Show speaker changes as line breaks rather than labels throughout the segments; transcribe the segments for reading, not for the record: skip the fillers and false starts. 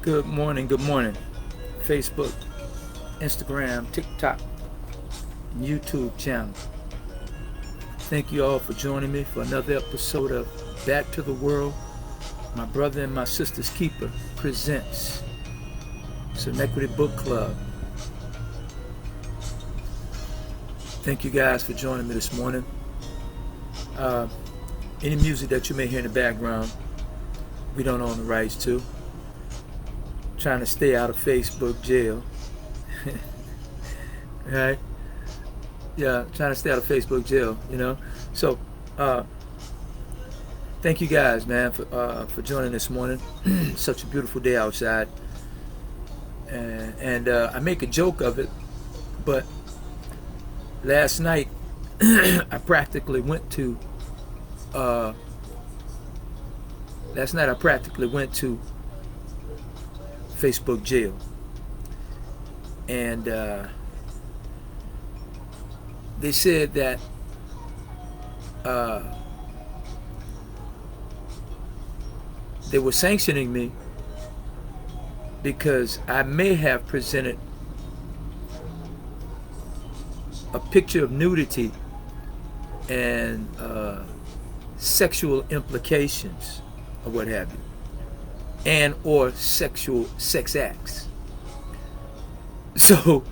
Good morning, Facebook, Instagram, TikTok, YouTube channel. Thank you all for joining me for another episode of Back to the World. My brother and my sister's keeper presents Sonetquity Book Club. Thank you guys for joining me this morning. Any music that you may hear in the background, we don't own the rights to. Trying to stay out of Facebook jail. Right? Yeah, trying to stay out of Facebook jail, you know. So, thank you guys, man, for joining this morning. Such a beautiful day outside. And I make a joke of it, but last night I practically went to Facebook jail, and they said that they were sanctioning me because I may have presented a picture of nudity and sexual implications or what have you, and or sex acts. So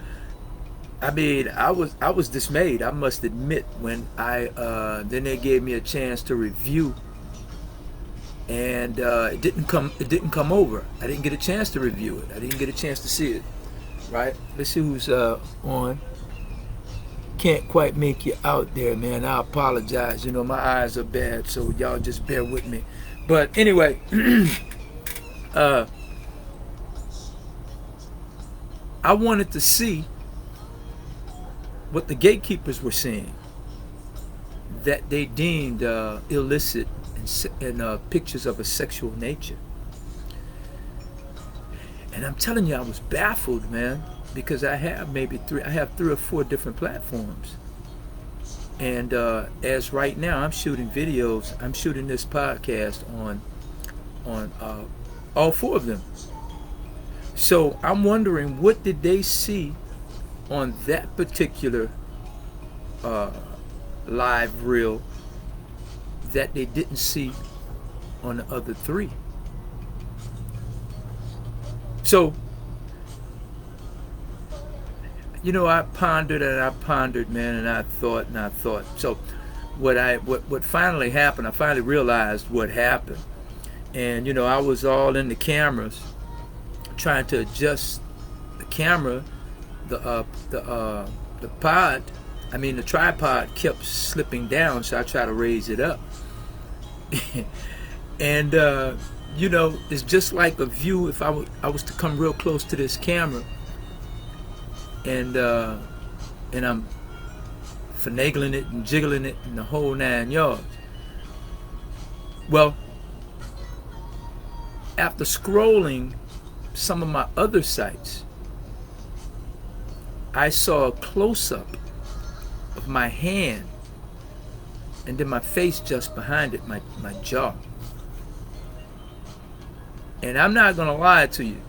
I mean, I was dismayed, I must admit, when then they gave me a chance to review, and it didn't come over. I didn't get a chance to review it. I didn't get a chance to see it. Right? Let's see who's on. Can't quite make you out there, man. I apologize. You know, my eyes are bad, so y'all just bear with me. But anyway, I wanted to see what the gatekeepers were seeing that they deemed illicit and pictures of a sexual nature. And I'm telling you, I was baffled, man, because I have three or four different platforms. And as right now, I'm shooting videos. I'm shooting this podcast on all four of them. So I'm wondering, what did they see on that particular live reel that they didn't see on the other three? So, you know, I pondered, man, and I thought. So what finally happened, I finally realized what happened. And, you know, I was all in the cameras trying to adjust the camera. The tripod kept slipping down, so I tried to raise it up. And you know, it's just like a view. If I was to come real close to this camera, and I'm finagling it and jiggling it in the whole 9 yards. Well, after scrolling some of my other sites, I saw a close-up of my hand, and then my face just behind it, my jaw. And I'm not gonna lie to you,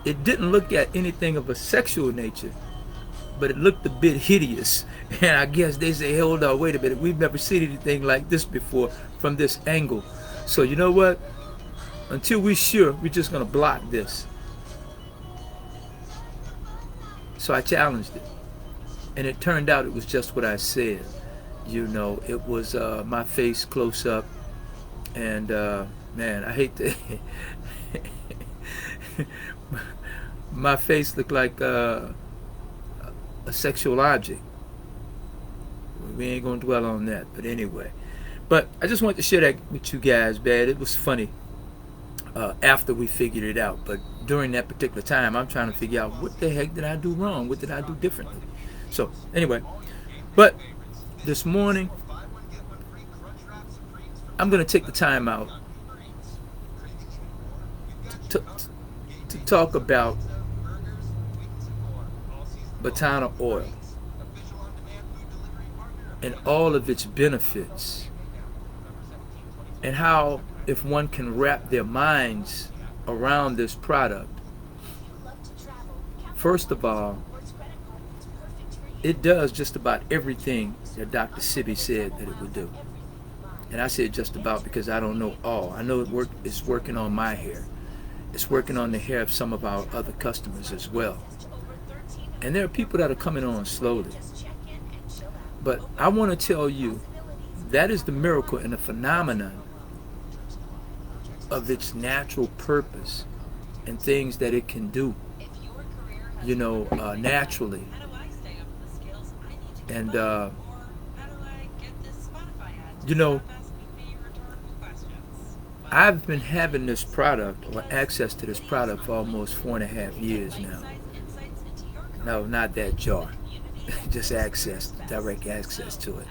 it didn't look at anything of a sexual nature, but it looked a bit hideous. And I guess they say, hold on, wait a minute, we've never seen anything like this before from this angle. So you know what? Until we're sure, we're just gonna block this. So I challenged it, and it turned out it was just what I said. You know, it was my face close up, and man, I hate to my face looked like a sexual object. We ain't gonna dwell on that, but anyway. But I just wanted to share that with you guys, man. It was funny after we figured it out, but during that particular time, I'm trying to figure out, what the heck did I do wrong? What did I do differently? So anyway, but this morning, I'm going to take the time out to talk about Bantana oil and all of its benefits, and how, if one can wrap their minds around this product. First of all, it does just about everything that Dr. Sebi said that it would do. And I said just about because I don't know all. I know it's working on my hair. It's working on the hair of some of our other customers as well. And there are people that are coming on slowly. But I want to tell you, that is the miracle and the phenomenon of its natural purpose and things that it can do, naturally. And, I've been having this product or access to this product for almost 4.5 years now. No, not that jar. Just direct access to it.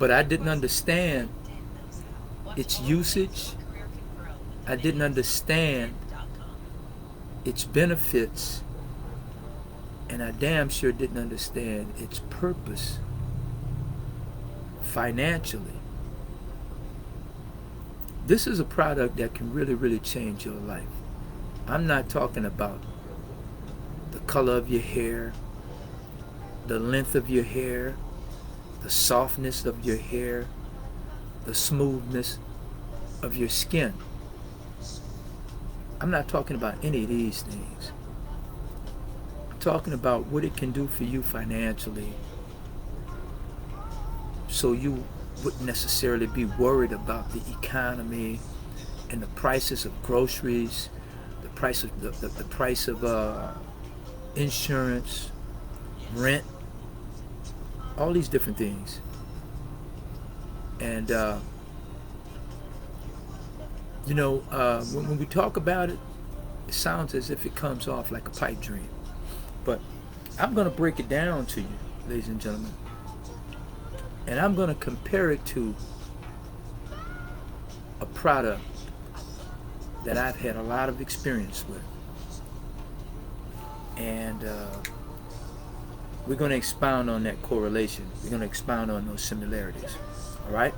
But I didn't understand its usage. I didn't understand its benefits. And I damn sure didn't understand its purpose financially. This is a product that can really, really change your life. I'm not talking about the color of your hair, the length of your hair, the softness of your hair, the smoothness of your skin. I'm not talking about any of these things. I'm talking about what it can do for you financially, so you wouldn't necessarily be worried about the economy and the prices of groceries, the price of insurance, rent, all these different things. And when we talk about it, it sounds as if it comes off like a pipe dream. But I'm going to break it down to you, ladies and gentlemen. And I'm going to compare it to a product that I've had a lot of experience with. And we're going to expound on that correlation. We're going to expound on those similarities. All right?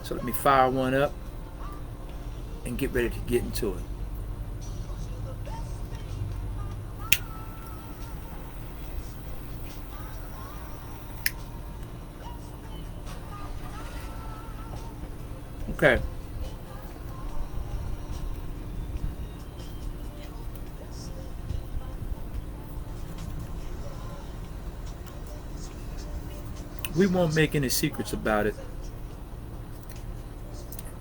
So let me fire one up and get ready to get into it. Okay. We won't make any secrets about it,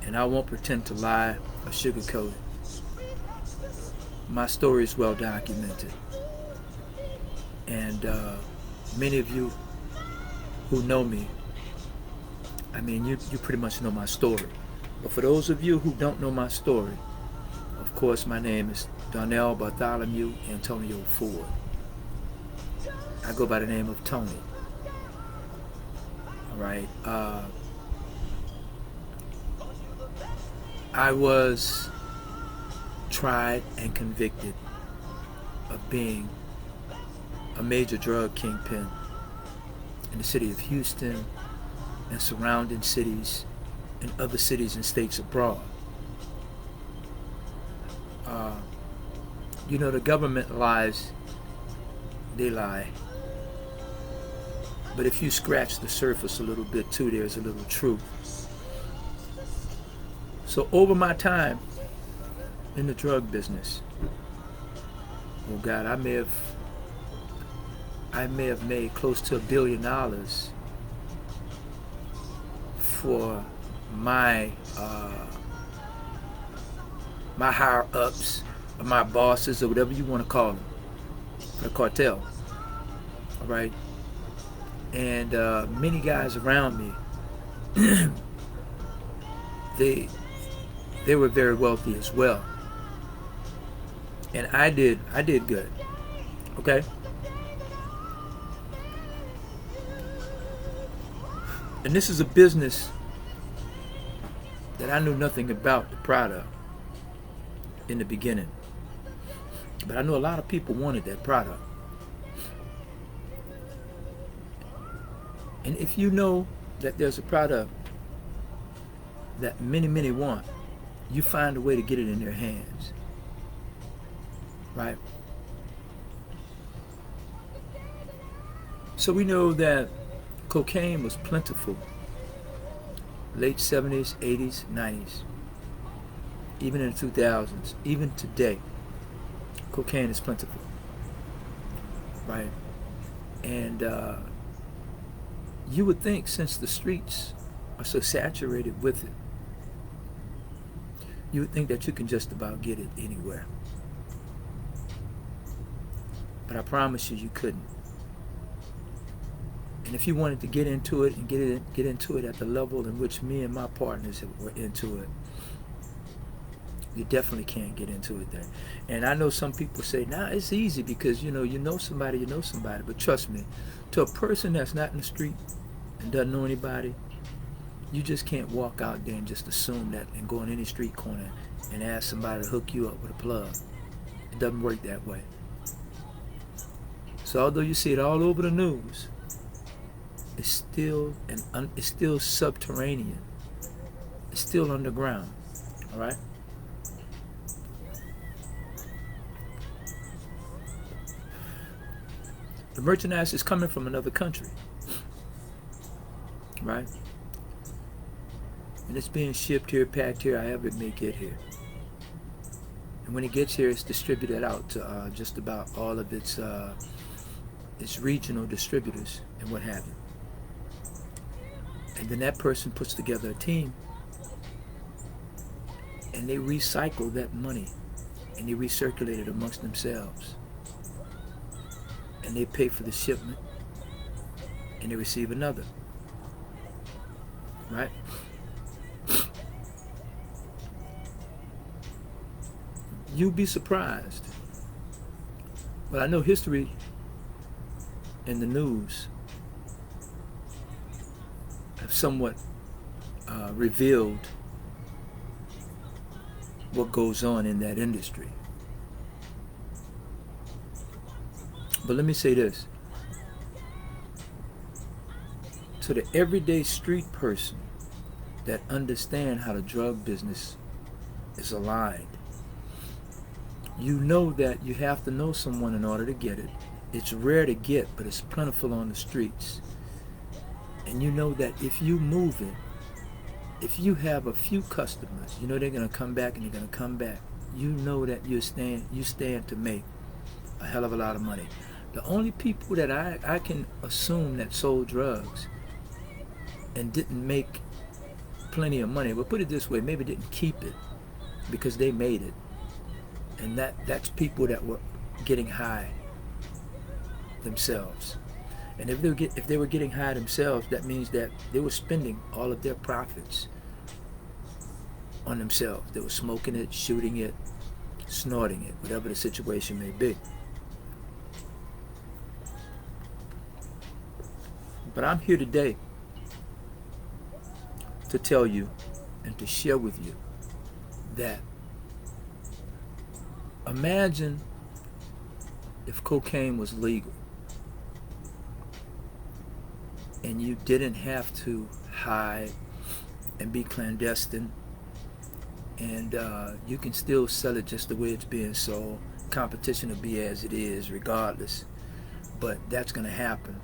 and I won't pretend to lie or sugarcoat it. My story is well documented, and many of you who know me, I mean, you pretty much know my story. But for those of you who don't know my story, of course, my name is Donnell Bartholomew Antonio Ford. I go by the name of Tony. All right. I was tried and convicted of being a major drug kingpin in the city of Houston and surrounding cities and other cities and states abroad. The government lies, they lie. But if you scratch the surface a little bit too, there's a little truth. So over my time in the drug business, oh God, I may have made close to $1 billion for my higher ups, or my bosses, or whatever you want to call them, the cartel. All right, and many guys around me, they were very wealthy as well, and I did good. Okay. And this is a business that I knew nothing about the product in the beginning. But I know a lot of people wanted that product. And if you know that there's a product that many, many want, you find a way to get it in their hands, right? So we know that cocaine was plentiful late 70s, 80s, 90s, even in the 2000s, even today. Cocaine is plentiful, right? And you would think, since the streets are so saturated with it, you would think that you can just about get it anywhere. But I promise you, you couldn't. And if you wanted to get into it and get into it at the level in which me and my partners were into it, you definitely can't get into it there. And I know some people say, nah, it's easy because you know somebody. But trust me, to a person that's not in the street and doesn't know anybody, you just can't walk out there and just assume that and go in any street corner and ask somebody to hook you up with a plug. It doesn't work that way. So although you see it all over the news, it's still subterranean. It's still underground. All right. The merchandise is coming from another country, right? And it's being shipped here, packed here, however it may get here. And when it gets here, it's distributed out to just about all of its regional distributors and what have you. And then that person puts together a team, and they recycle that money, and they recirculate it amongst themselves. And they pay for the shipment, and they receive another, right? You'd be surprised. But I know history and the news have somewhat revealed what goes on in that industry. But let me say this. To the everyday street person that understands how the drug business is aligned, you know that you have to know someone in order to get it. It's rare to get, but it's plentiful on the streets. And you know that if you move it, if you have a few customers, you know they're going to come back and they're going to come back. You know that you stand to make a hell of a lot of money. The only people that I can assume that sold drugs and didn't make plenty of money, but put it this way, maybe didn't keep it because they made it. And that's people that were getting high themselves. And if they were getting high themselves, that means that they were spending all of their profits on themselves. They were smoking it, shooting it, snorting it, whatever the situation may be. But I'm here today to tell you and to share with you that imagine if cocaine was legal and you didn't have to hide and be clandestine, and you can still sell it just the way it's being sold. Competition will be as it is regardless, but that's going to happen.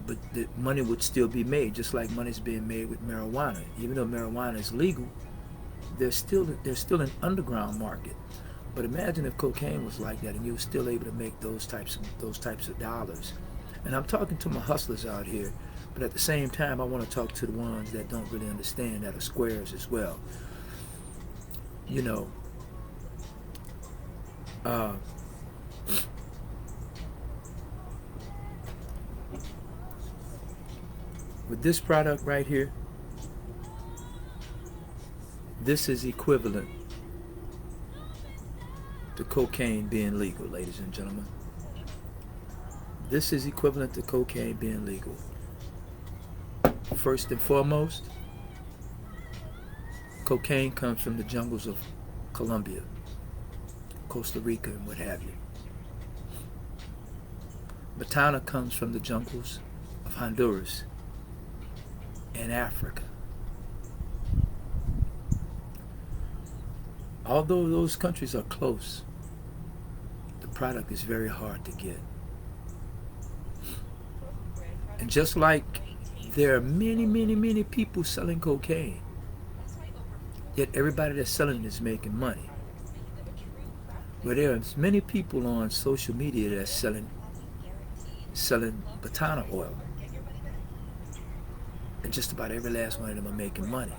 But the money would still be made, just like money's being made with marijuana. Even though marijuana is legal, there's still an underground market. But imagine if cocaine was like that, and you were still able to make those types of dollars. And I'm talking to my hustlers out here, but at the same time, I want to talk to the ones that don't really understand, that are squares as well. You know, with this product right here, this is equivalent to cocaine being legal, ladies and gentlemen. This is equivalent to cocaine being legal. First and foremost, cocaine comes from the jungles of Colombia, Costa Rica, and what have you. Bantana comes from the jungles of Honduras and Africa. Although those countries are close, the product is very hard to get. And just like there are many, many, many people selling cocaine, yet everybody that's selling it is making money. Well, there are many people on social media that's selling Bantana oil, and just about every last one of them are making money.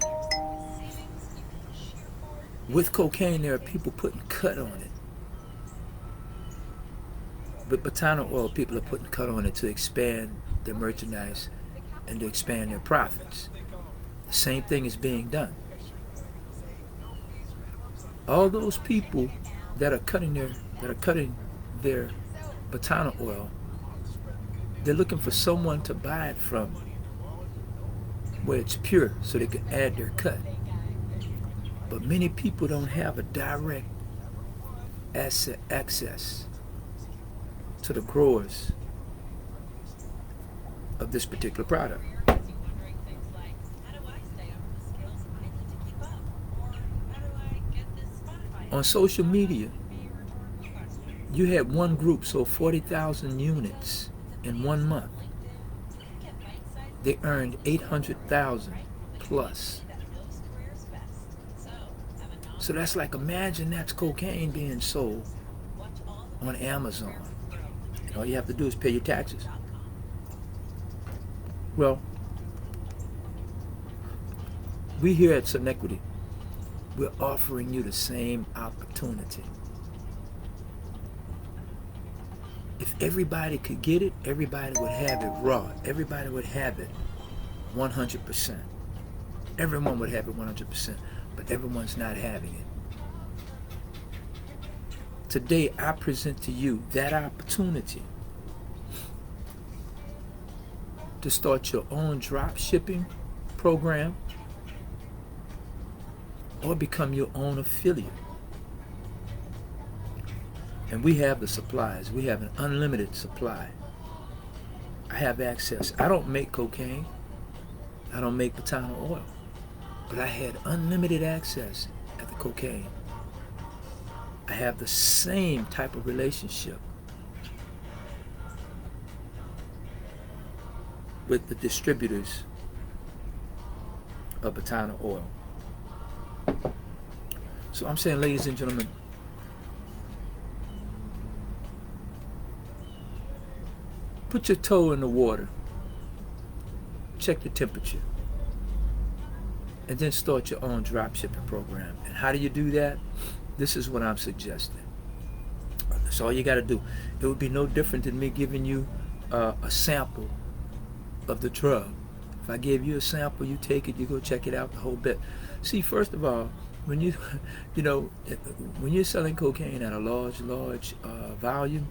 With cocaine, there are people putting cut on it. With Bantana oil, people are putting cut on it to expand their merchandise and to expand their profits. The same thing is being done. All those people that are cutting their Bantana oil, they're looking for someone to buy it from where it's pure so they can add their cut. But many people don't have a direct access to the growers of this particular product. On social media, you had one group sold 40,000 units in 1 month. They earned 800,000 plus. So that's like, imagine that's cocaine being sold on Amazon. And all you have to do is pay your taxes. Well, we here at Sonetquity, we're offering you the same opportunity. If everybody could get it, everybody would have it raw. Everybody would have it 100%. Everyone would have it 100%, but everyone's not having it. Today, I present to you that opportunity to start your own drop shipping program or become your own affiliate. And we have the supplies. We have an unlimited supply. I have access. I don't make cocaine. I don't make Bantana oil. But I had unlimited access at the cocaine. I have the same type of relationship with the distributors of Bantana oil. So I'm saying, ladies and gentlemen, put your toe in the water, check the temperature, and then start your own drop shipping program. And how do you do that? This is what I'm suggesting. That's all you got to do. It would be no different than me giving you a sample of the drug. If I gave you a sample, you take it, you go check it out, the whole bit. See, first of all, when when you're selling cocaine at a large volume,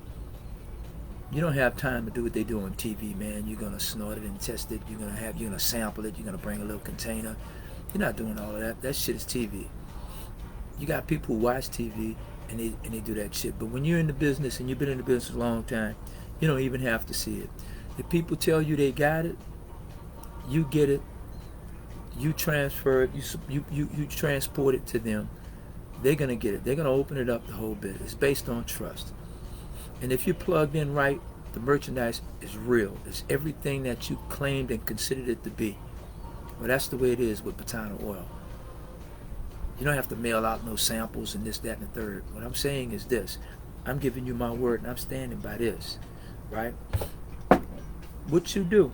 you don't have time to do what they do on TV, man. You're gonna snort it and test it. You're gonna sample it. You're gonna bring a little container. You're not doing all of that. That shit is TV. You got people who watch TV and they do that shit. But when you're in the business and you've been in the business a long time, you don't even have to see it. If people tell you they got it, you get it. You transfer it. You transport it to them. They're gonna get it. They're gonna open it up the whole bit. It's based on trust. And if you're plugged in right, the merchandise is real. It's everything that you claimed and considered it to be. Well, that's the way it is with Bantana oil. You don't have to mail out no samples and this, that, and the third. What I'm saying is this. I'm giving you my word and I'm standing by this, right? What you do,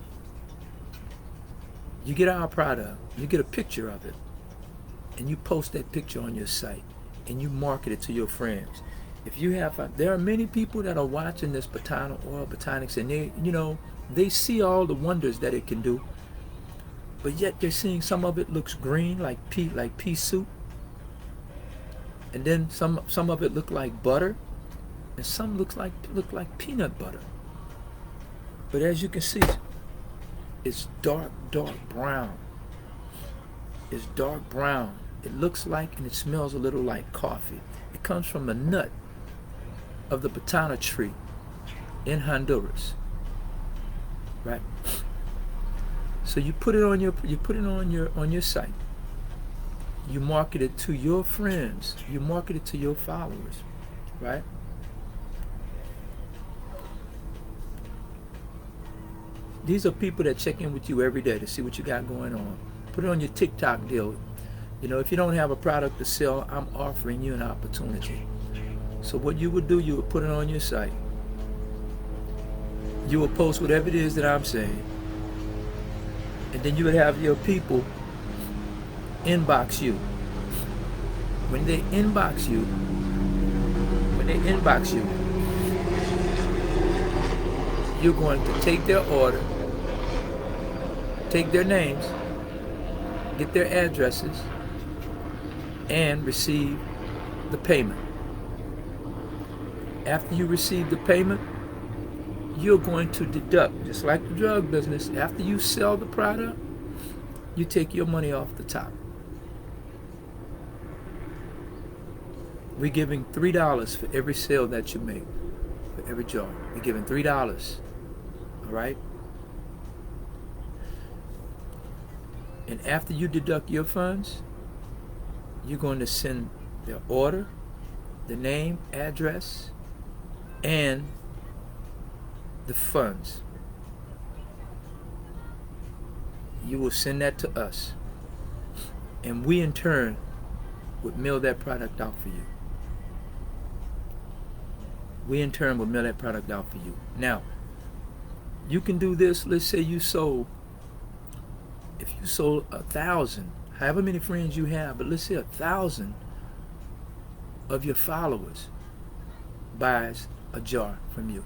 you get our product, you get a picture of it, and you post that picture on your site, and you market it to your friends. If you have, there are many people that are watching this Bantana oil, Botanics, and they see all the wonders that it can do, but yet they're seeing some of it looks green, like pea soup, and then some of it look like butter, and some look like peanut butter. But as you can see, it's dark brown. It's dark brown. It looks like and it smells a little like coffee. It comes from the nut of the Bantana tree in Honduras, right? So you put it on your site. You market it to your friends. You market it to your followers, right? These are people that check in with you every day to see what you got going on. Put it on your TikTok deal. You know, if you don't have a product to sell, I'm offering you an opportunity. So what you would do, you would put it on your site. You would post whatever it is that I'm saying. And then you would have your people inbox you. When they inbox you, you're going to take their order, take their names, get their addresses, and receive the payment. After you receive the payment, you're going to deduct, just like the drug business, after you sell the product, you take your money off the top. We're giving $3 for every sale that you make, for every jar. We're giving $3, all right? And after you deduct your funds, you're going to send their order, the name, address, and the funds. You will send that to us, and we in turn would mail that product out for you. We in turn will mail that product out for you. Now, you can do this. Let's say if you sold 1,000, however many friends you have, but let's say 1,000 of your followers buys a jar from you.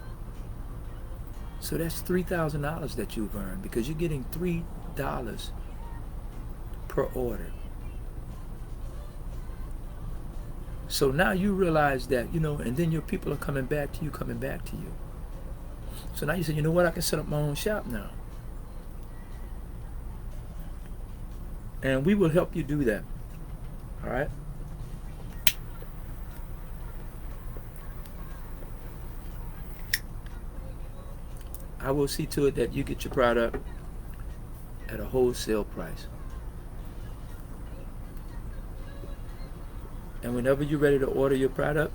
So that's $3,000 that you've earned, because you're getting $3 per order. So now you realize that, and then your people are coming back to you. So now you say, you know what, I can set up my own shop now. And we will help you do that. All right? I will see to it that you get your product at a wholesale price. And whenever you're ready to order your product,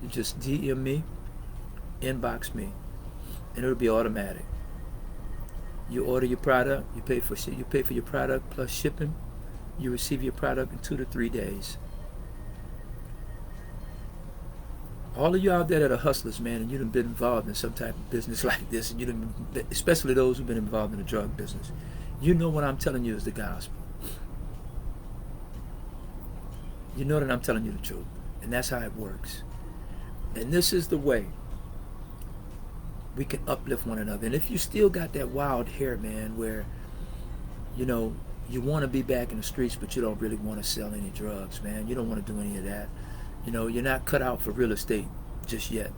you just DM me, inbox me, and it'll be automatic. You order your product, you pay for your product plus shipping. You receive your product in 2 to 3 days. All of you out there that are hustlers, man, and you've been involved in some type of business like this, and especially those who've been involved in the drug business, you know what I'm telling you is the gospel. You know that I'm telling you the truth, and that's how it works. And this is the way we can uplift one another. And if you still got that wild hair, man, where you want to be back in the streets, but you don't really want to sell any drugs, man, you don't want to do any of that. You're not cut out for real estate just yet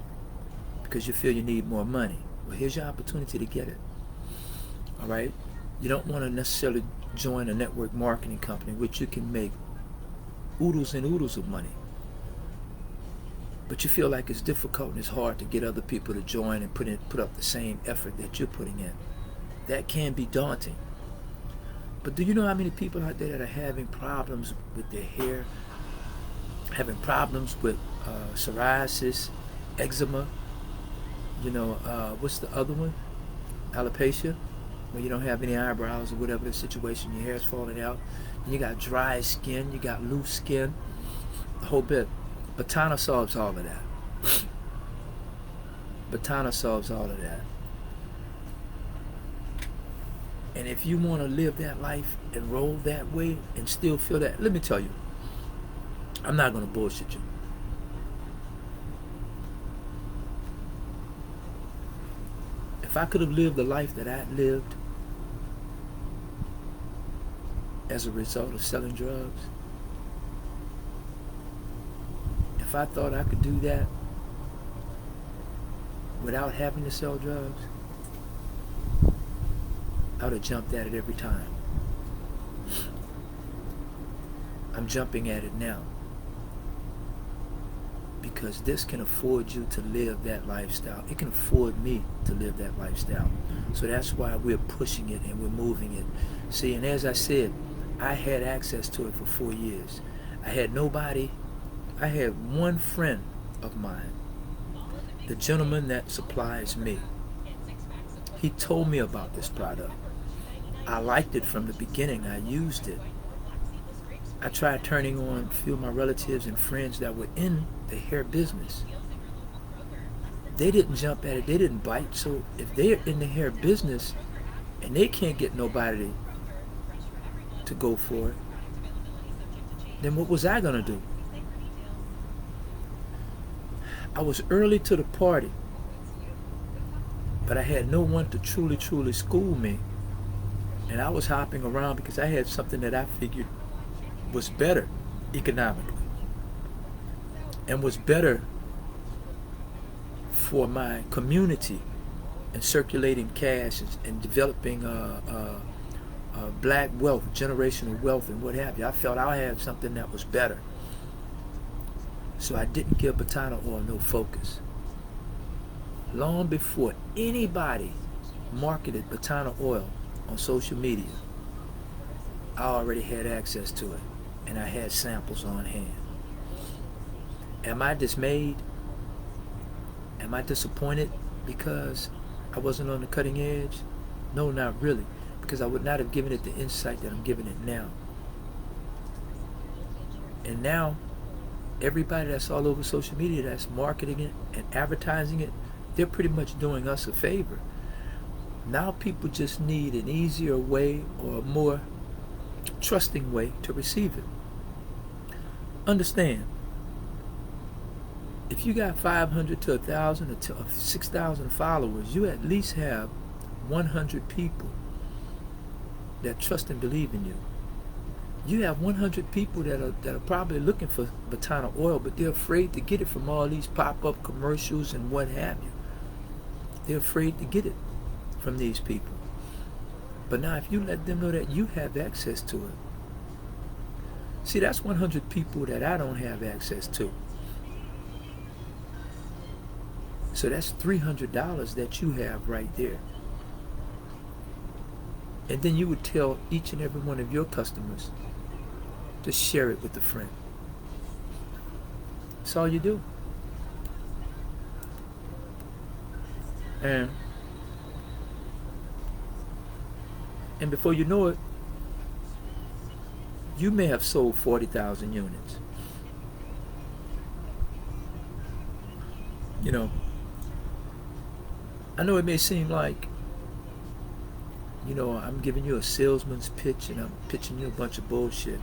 because you feel you need more money. Well, here's your opportunity to get it. All right? You don't want to necessarily join a network marketing company, which you can make oodles and oodles of money. But you feel like it's difficult and it's hard to get other people to join and put up the same effort that you're putting in. That can be daunting. But do you know how many people out there that are having problems with their hair, having problems with psoriasis, eczema, what's the other one? Alopecia, where you don't have any eyebrows or whatever the situation, your hair's falling out. And you got dry skin, you got loose skin, the whole bit. Bantana solves all of that. Bantana solves all of that. And if you want to live that life and roll that way and still feel that, let me tell you, I'm not going to bullshit you. If I could have lived the life that I lived as a result of selling drugs, if I thought I could do that without having to sell drugs, I would have jumped at it every time. I'm jumping at it now because this can afford you to live that lifestyle. It can afford me to live that lifestyle. So that's why we're pushing it and we're moving it. See, and as I said, I had access to it for 4 years. I had nobody. I had one friend of mine, the gentleman that supplies me. He told me about this product. I liked it from the beginning. I used it. I tried turning on a few of my relatives and friends that were in the hair business. They didn't jump at it. They didn't bite. So if they're in the hair business and they can't get nobody to go for it, then what was I going to do? I was early to the party, but I had no one to truly school me. And I was hopping around because I had something that I figured was better economically and was better for my community and circulating cash and developing black wealth, generational wealth, and what have you. I felt I had something that was better. So I didn't give Bantana oil no focus. Long before anybody marketed Bantana oil on social media, I already had access to it, and I had samples on hand. Am I dismayed? Am I disappointed because I wasn't on the cutting edge? No, not really, because I would not have given it the insight that I'm giving it now. And now, everybody that's all over social media that's marketing it and advertising it, they're pretty much doing us a favor. Now people just need an easier way or a more trusting way to receive it. Understand, if you got 500 to 1,000 or 6,000 followers, you at least have 100 people that trust and believe in you. You have 100 people that are probably looking for Bantana oil, but they're afraid to get it from all these pop-up commercials and what have you. They're afraid to get it from these people. But now if you let them know that you have access to it, see, that's 100 people that I don't have access to. So that's $300 that you have right there. And then you would tell each and every one of your customers to share it with a friend. That's all you do. And before you know it, you may have sold 40,000 units. You know, I know it may seem like, you know, I'm giving you a salesman's pitch and I'm pitching you a bunch of bullshit.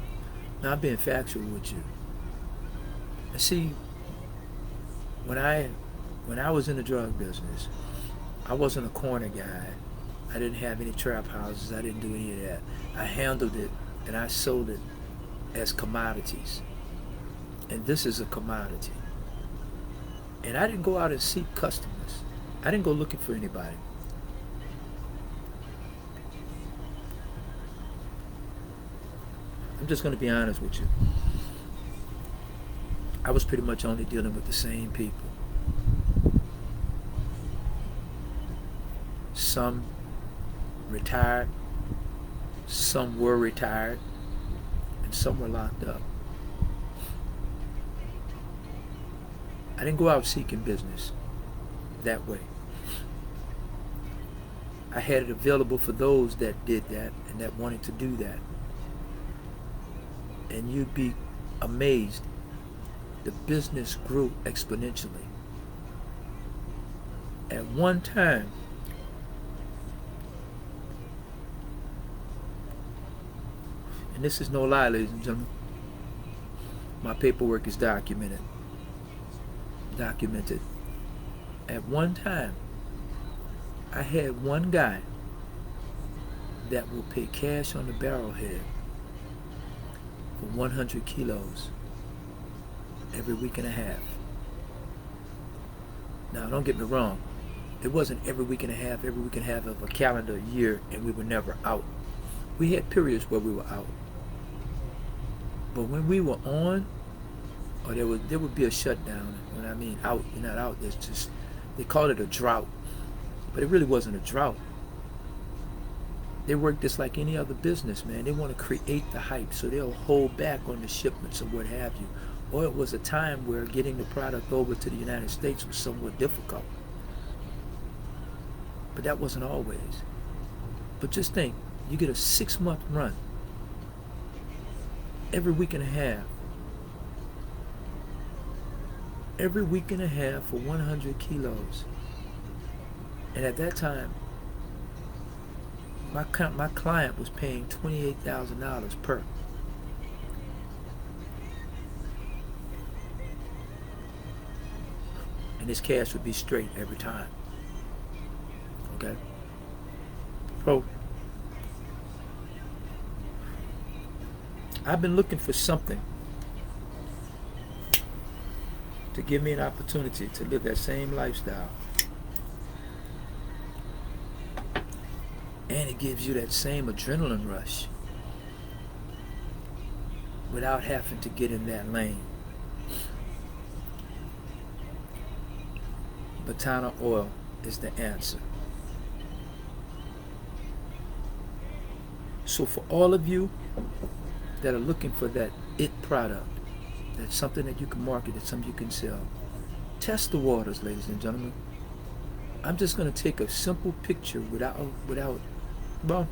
Now, I'm being factual with you. And see, when I was in the drug business, I wasn't a corner guy. I didn't have any trap houses. I didn't do any of that. I handled it and I sold it as commodities. And this is a commodity. And I didn't go out and seek customers. I didn't go looking for anybody. I'm just going to be honest with you. I was pretty much only dealing with the same people. Some retired, some were retired, and some were locked up. I didn't go out seeking business that way. I had it available for those that did that and that wanted to do that. And you'd be amazed. The business grew exponentially. At one time, and this is no lie, ladies and gentlemen, my paperwork is documented. At one time, I had one guy that will pay cash on the barrelhead for 100 kilos every week and a half. Now, don't get me wrong. It wasn't every week and a half of a calendar year, and we were never out. We had periods where we were out. But when we were on, or there would be a shutdown. When I mean out, you're not out. There's just, they call it a drought. But it really wasn't a drought. They work just like any other business, man. They want to create the hype, so they'll hold back on the shipments or what have you. Or it was a time where getting the product over to the United States was somewhat difficult. But that wasn't always. But just think, you get a 6-month run every week and a half. Every week and a half for 100 kilos. And at that time, my client was paying $28,000 per. And his cash would be straight every time. Okay? So, I've been looking for something to give me an opportunity to live that same lifestyle. And it gives you that same adrenaline rush without having to get in that lane. Bantana oil is the answer. So for all of you that are looking for that it product, that's something that you can market, that's something you can sell, test the waters, ladies and gentlemen. I'm just going to take a simple picture without well,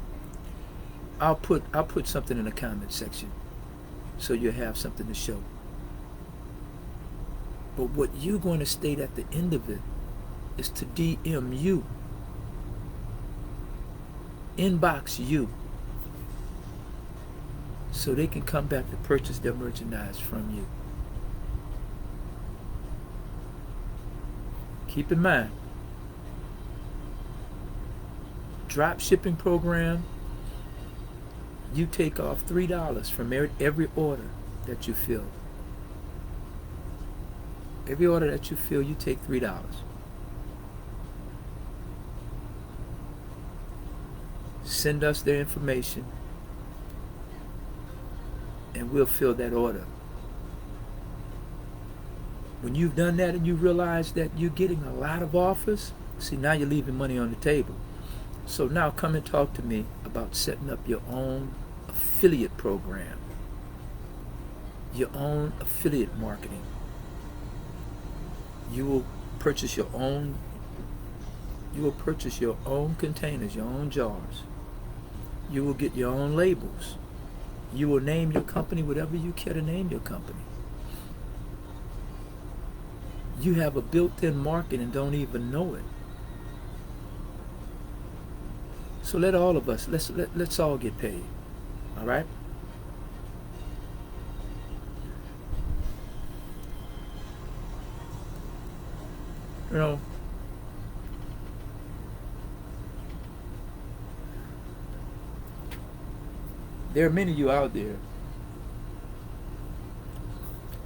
I'll put something in the comment section so you'll have something to show. But what you're going to state at the end of it is to DM you, inbox you, so they can come back to purchase their merchandise from you. Keep in mind, drop shipping program, you take off $3 from every order that you fill. Every order that you fill, you take $3. Send us their information and we'll fill that order. When you've done that and you realize that you're getting a lot of offers, see, now you're leaving money on the table. So now come and talk to me about setting up your own affiliate program, your own affiliate marketing. You will purchase your own containers, your own jars. You will get your own labels. You will name your company whatever you care to name your company. You have a built-in market and don't even know it. So let all of us, let's all get paid. All right? You know, there are many of you out there.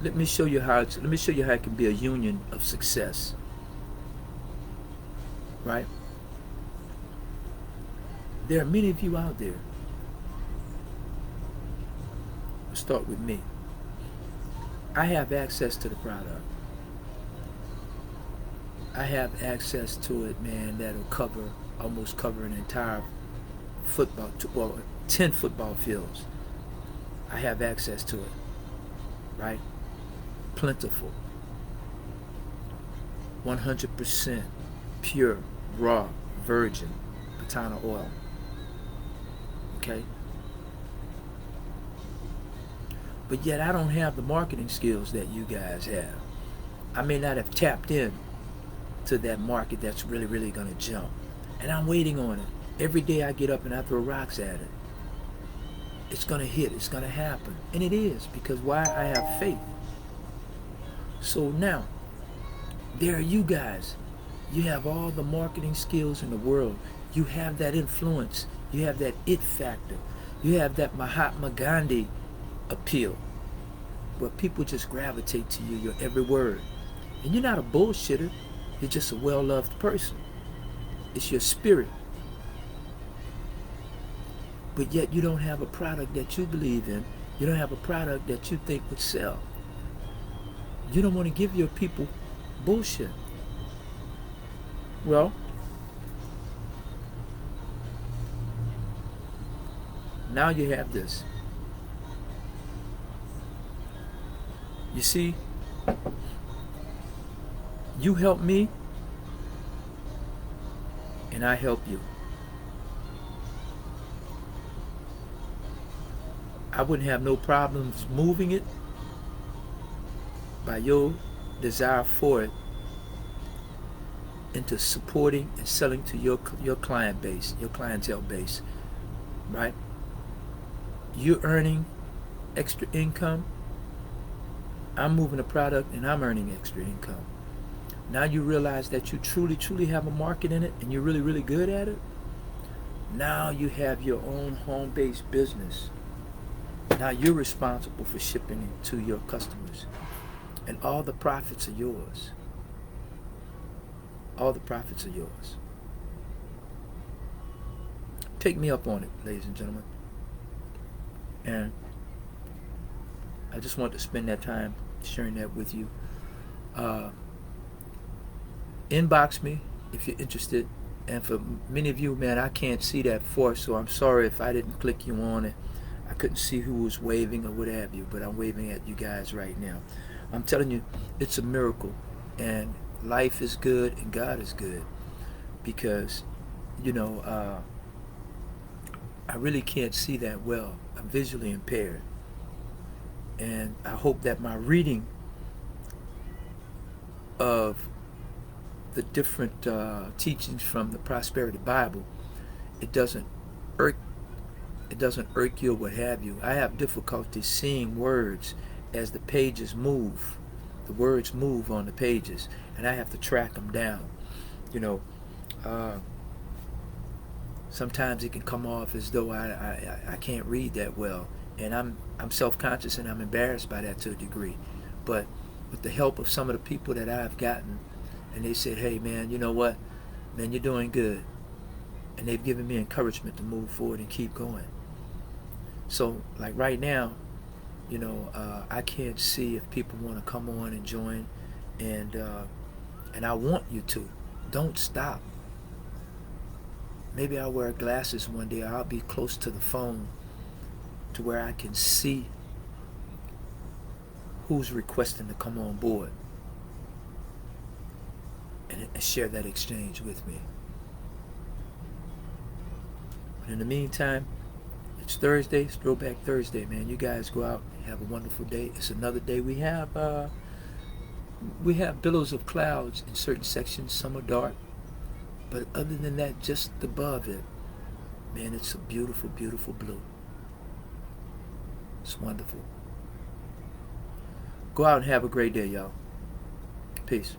Let me show you how it can be a union of success. Right? There are many of you out there. Let's start with me. I have access to the product. I have access to it, man, that'll almost cover an entire 10 football fields. I have access to it, right? Plentiful. 100% pure, raw, virgin Bantana oil. Okay? But yet I don't have the marketing skills that you guys have. I may not have tapped in to that market that's really, really going to jump. And I'm waiting on it. Every day I get up and I throw rocks at it. It's going to hit. It's going to happen. And it is, because why? I have faith. So now, there are you guys. You have all the marketing skills in the world. You have that influence. You have that it factor. You have that Mahatma Gandhi appeal, where people just gravitate to you, your every word. And you're not a bullshitter. You're just a well-loved person. It's your spirit. But yet you don't have a product that you believe in. You don't have a product that you think would sell. You don't want to give your people bullshit. Well, Now you have this. You see, you help me and I help you. I wouldn't have no problems moving it by your desire for it into supporting and selling to your client base, your clientele base, right? You're earning extra income. I'm moving a product and I'm earning extra income. Now you realize that you truly have a market in it and you're really good at it. Now you have your own home-based business. Now you're responsible for shipping it to your customers. And all the profits are yours. All the profits are yours. Take me up on it, ladies and gentlemen. And I just want to spend that time sharing that with you. Inbox me if you're interested. And for many of you, man, I can't see that force, so I'm sorry if I didn't click you on it. I couldn't see who was waving or what have you, but I'm waving at you guys right now. I'm telling you, it's a miracle. And life is good and God is good. Because, you know, I really can't see that well. I'm visually impaired. And I hope that my reading of the different teachings from the Prosperity Bible, it doesn't irk you or what have you. I have difficulty seeing words as the pages move. The words move on the pages, and I have to track them down. You know, sometimes it can come off as though I can't read that well, and I'm self-conscious and I'm embarrassed by that to a degree. But with the help of some of the people that I've gotten, and they said, hey man, you know what, man, you're doing good, and they've given me encouragement to move forward and keep going. So like right now, you know, I can't see if people want to come on and join, and I want you to. Don't stop. Maybe I'll wear glasses one day. I'll be close to the phone to where I can see who's requesting to come on board and share that exchange with me. But in the meantime, it's Thursday. It's Throwback Thursday, man. You guys go out and have a wonderful day. It's another day. We have billows of clouds in certain sections. Some are dark. But other than that, just above it, man, it's a beautiful, beautiful blue. It's wonderful. Go out and have a great day, y'all. Peace.